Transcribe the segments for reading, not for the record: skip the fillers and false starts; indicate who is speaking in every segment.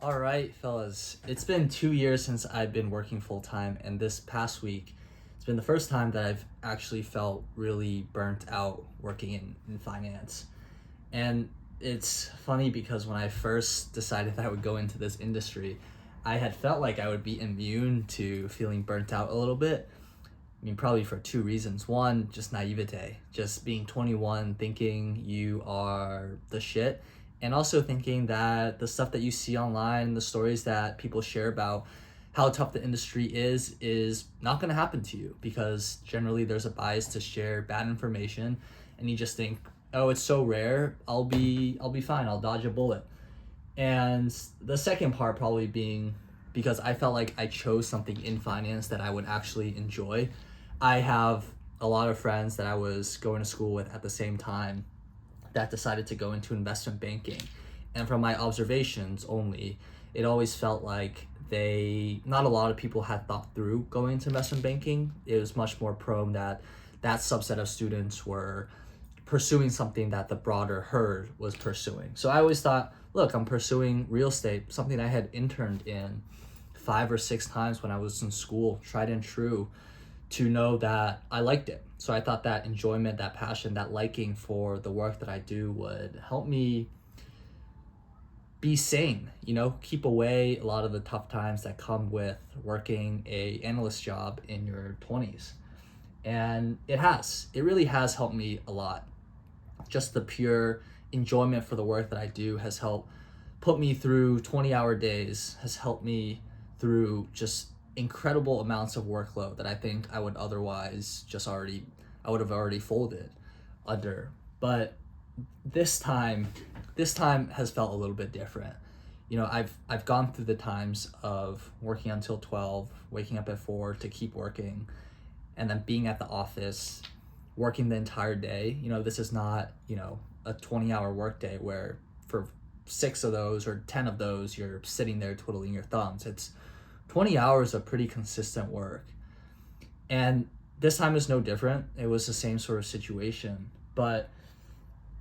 Speaker 1: All right, fellas. It's been 2 years since I've been working full time, and this past week, it's been the first time that I've actually felt really burnt out working in finance. And it's funny because when I first decided that I would go into this industry, I had felt like I would be immune to feeling burnt out a little bit. I mean, probably for two reasons. One, just naivete, just being 21, thinking you are the shit, and also thinking that the stuff that you see online, the stories that people share about how tough the industry is not going to happen to you because generally there's a bias to share bad information, and you just think, oh, it's so rare, I'll be fine, I'll dodge a bullet. And the second part probably being because I felt like I chose something in finance that I would actually enjoy. I have a lot of friends that I was going to school with at the same time that decided to go into investment banking. And from my observations only, it always felt like not a lot of people had thought through going into investment banking. It was much more prone that that subset of students were pursuing something that the broader herd was pursuing. So I always thought, look, I'm pursuing real estate, something I had interned in 5 or 6 times when I was in school, tried and true, to know that I liked it. So I thought that enjoyment, that passion, that liking for the work that I do would help me be sane, keep away a lot of the tough times that come with working a analyst job in your 20s. And it really has helped me a lot. Just the pure enjoyment for the work that I do has helped put me through 20-hour days, has helped me through just incredible amounts of workload that I think I would otherwise I would have already folded under. But this time has felt a little bit different. I've gone through the times of working until 12, waking up at 4 to keep working, and then being at the office, working the entire day. This is not, a 20-hour workday where for 6 of those or 10 of those you're sitting there twiddling your thumbs. It's 20 hours of pretty consistent work. And this time is no different. It was the same sort of situation, but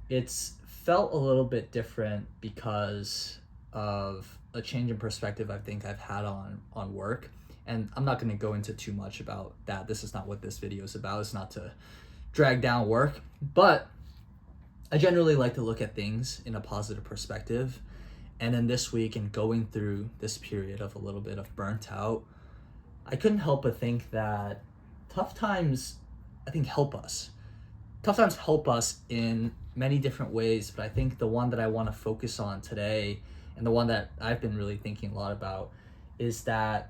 Speaker 1: it's felt a little bit different because of a change in perspective I think I've had on work. And I'm not going to go into too much about that. This is not what this video is about. It's not to drag down work, but I generally like to look at things in a positive perspective. And then this week, and going through this period of a little bit of burnt out, I couldn't help but think that tough times, I think, help us. Tough times help us in many different ways, but I think the one that I want to focus on today, and the one that I've been really thinking a lot about, is that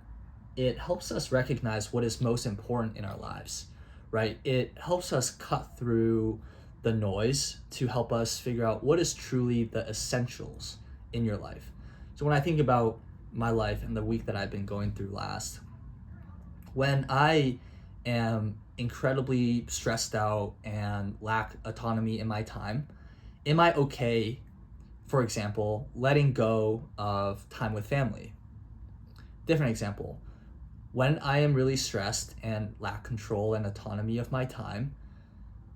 Speaker 1: it helps us recognize what is most important in our lives, right? It helps us cut through the noise to help us figure out what is truly the essentials in your life. So when I think about my life and the week that I've been going through last, when I am incredibly stressed out and lack autonomy in my time, am I okay, for example, letting go of time with family? Different example. When I am really stressed and lack control and autonomy of my time,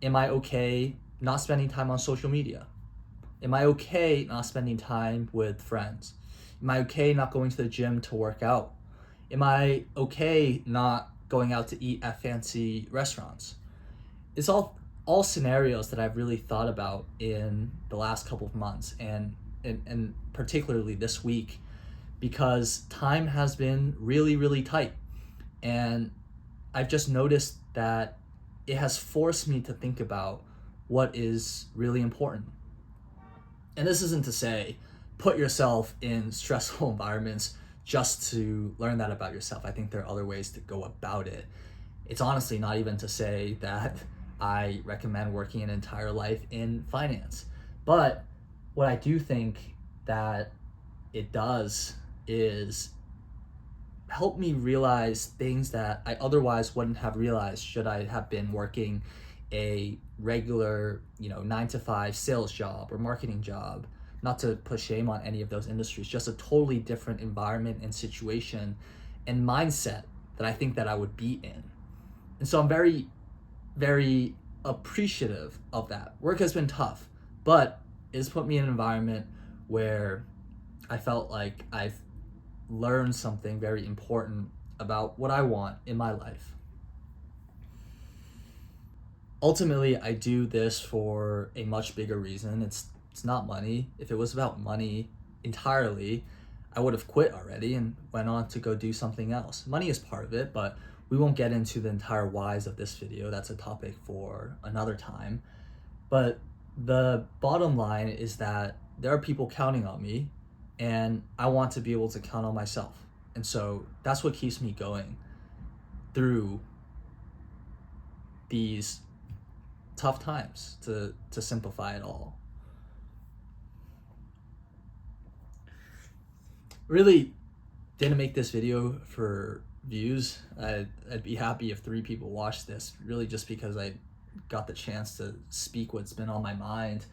Speaker 1: am I okay not spending time on social media? Am I okay not spending time with friends? Am I okay not going to the gym to work out? Am I okay not going out to eat at fancy restaurants? It's all scenarios that I've really thought about in the last couple of months, and particularly this week, because time has been really, really tight. And I've just noticed that it has forced me to think about what is really important. And this isn't to say put yourself in stressful environments just to learn that about yourself. I think there are other ways to go about it. It's honestly not even to say that I recommend working an entire life in finance. But what I do think that it does is help me realize things that I otherwise wouldn't have realized should I have been working a regular, 9 to 5 sales job or marketing job. Not to put shame on any of those industries, just a totally different environment and situation and mindset that I think that I would be in. And so I'm very, very appreciative of that. Work has been tough, but it's put me in an environment where I felt like I've learned something very important about what I want in my life. Ultimately, I do this for a much bigger reason. It's not money. If it was about money entirely, I would have quit already and went on to go do something else. Money is part of it, but we won't get into the entire whys of this video. That's a topic for another time. But the bottom line is that there are people counting on me, and I want to be able to count on myself. And so that's what keeps me going through these tough times, to simplify it all. Really didn't make this video for views. I'd be happy if 3 people watched this, really just because I got the chance to speak what's been on my mind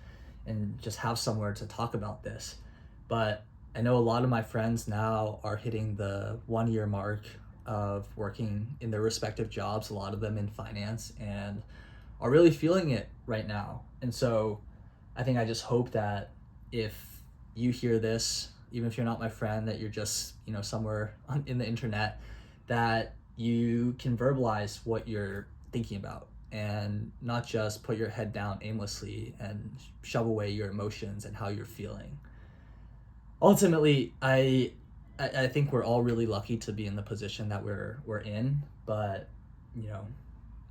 Speaker 1: and just have somewhere to talk about this. But I know a lot of my friends now are hitting the 1-year mark of working in their respective jobs, a lot of them in finance, and are really feeling it right now. And so I think I just hope that if you hear this, even if you're not my friend, that you're just, somewhere in the internet, that you can verbalize what you're thinking about and not just put your head down aimlessly and shove away your emotions and how you're feeling. Ultimately, I think we're all really lucky to be in the position that we're in, but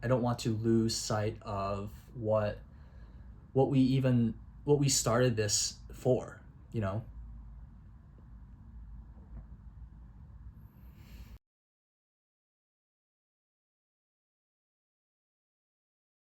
Speaker 1: I don't want to lose sight of what we started this for.